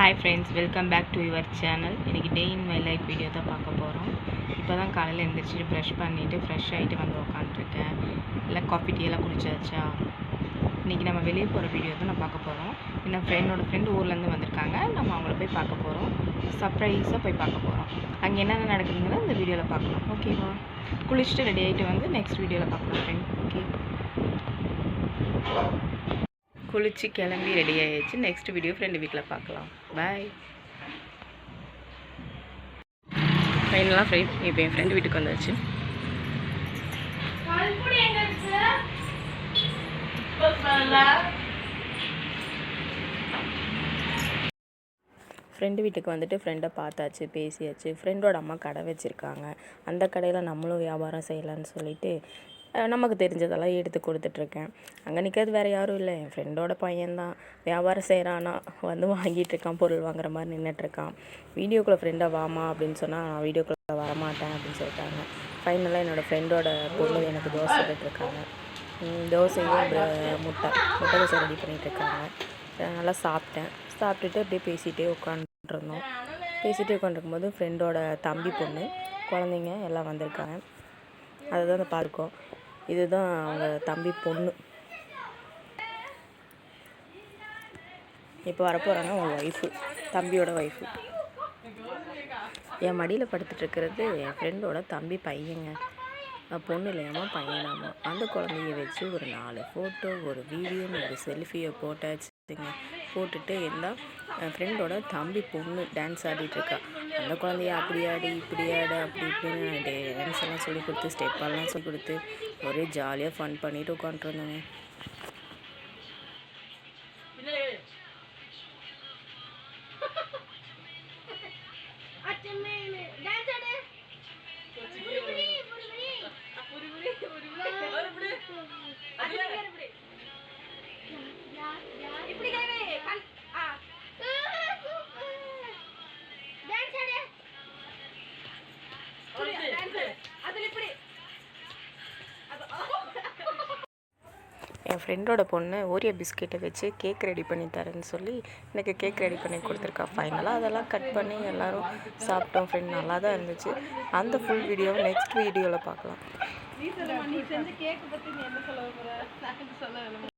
Hi friends, welcome back to your channel. இன்றைக்கி day in my life video தான் பார்க்க போகிறோம். இப்போ தான் காலையில் எழுந்திரிச்சிட்டு ப்ரஷ் பண்ணிவிட்டு ஃப்ரெஷ் ஆகிட்டு வந்து உட்காந்துருக்கேன். இல்லை காஃபி டீ எல்லாம் குடிச்சாச்சா? இன்றைக்கி நம்ம வெளியே போகிற வீடியோ தான் நான் பார்க்க போகிறோம். இன்னும் ஃப்ரெண்டு ஊர்லேருந்து வந்திருக்காங்க. நம்ம அவங்கள போய் பார்க்க போகிறோம். சர்ப்ரைஸாக போய் பார்க்க போகிறோம். அங்கே என்னென்ன நடக்குதுங்கிறத இந்த வீடியோவில் பார்க்கலாம். ஓகேவா? குளிச்சுட்டு ரெடி ஆகிட்டு வந்து நெக்ஸ்ட் வீடியோவில் பார்க்கலாம் ஃப்ரெண்ட். ஓகே, குளிச்சு கிளம்பி ரெடி ஆகிடுச்சு. நெக்ஸ்ட் வீடியோ ஃப்ரெண்டு வீட்டில் பார்க்கலாம். பாய். ஃபைனலாக இப்போ என் ஃப்ரெண்டு வீட்டுக்கு வந்தாச்சு. ஃப்ரெண்டு வீட்டுக்கு வந்துட்டு ஃப்ரெண்டை பார்த்தாச்சு, பேசியாச்சு. ஃப்ரெண்டோட அம்மா கடை வச்சுருக்காங்க. அந்த கடையில் நம்மளும் வியாபாரம் செய்யலான்னு சொல்லிட்டு நமக்கு தெரிஞ்சதெல்லாம் எடுத்து கொடுத்துட்ருக்கேன். அங்கே நிற்கிறது வேறு யாரும் இல்லை, என் ஃப்ரெண்டோட பையன்தான். வியாபாரம் செய்கிறான்னா வந்து வாங்கிட்டுருக்கான், பொருள் வாங்குற மாதிரி நின்றுட்டுருக்கான். வீடியோக்குள்ளே ஃப்ரெண்டாக வாமா அப்படின்னு சொன்னால் நான் வீடியோக்குள்ளே வரமாட்டேன் அப்படின்னு சொல்லிட்டாங்க. ஃபைனலாக என்னோடய ஃப்ரெண்டோட பொண்ணு எனக்கு தோசை போட்டுருக்காங்க. தோசையும் முட்டை தோசை ரெடி பண்ணிகிட்ருக்காங்க. நல்லா சாப்பிட்டுட்டு அப்படியே பேசிகிட்டே உட்காந்துருந்தோம். பேசிகிட்டே உட்காந்துருக்கும்போது ஃப்ரெண்டோட தம்பி பொண்ணு குழந்தைங்க எல்லாம் வந்திருக்காங்க. அதை தான் பார்க்கோம். இதுதான் அவங்க தம்பி பொண்ணு. இப்போ வரப்போகிறாங்க அவங்க ஒய்ஃபு, தம்பியோட ஒய்ஃபு. என் மடியில் படுத்துட்ருக்கிறது என் ஃப்ரெண்டோட தம்பி பையங்க. பொண்ணு இல்லையாமா, பையனாமா. அந்த குழந்தைய வச்சு ஒரு 4 ஃபோட்டோ, ஒரு வீடியோன்னு ஒரு செல்ஃபியை போட்டாச்சுங்க. போட்டுட்டு இருந்தால் என் ஃப்ரெண்டோட தம்பி பொண்ணு டான்ஸ் ஆடிட்டுருக்கா. அந்த குழந்தைய அப்படி ஆடி இப்படி ஆடு அப்படி இப்படின்னு டான்ஸ் எல்லாம் சொல்லி கொடுத்து, ஸ்டெப்பெல்லாம் சொல்லி கொடுத்து ஒரே ஜாலியாக ஃபன் பண்ணிட்டு உட்காந்துருந்தோங்க. என் ஃப்ரெண்டோட பொண்ணு ஓரியோ பிஸ்கெட்டை வச்சு கேக் ரெடி பண்ணி தரேன்னு சொல்லி எனக்கு கேக் ரெடி பண்ணி கொடுத்துருக்கா. ஃபைனலாக அதெல்லாம் கட் பண்ணி எல்லோரும் சாப்பிட்டோம். ஃப்ரெண்ட் நல்லா தான் இருந்துச்சு. அந்த ஃபுல் வீடியோவை நெக்ஸ்ட் வீடியோவில் பார்க்கலாம்.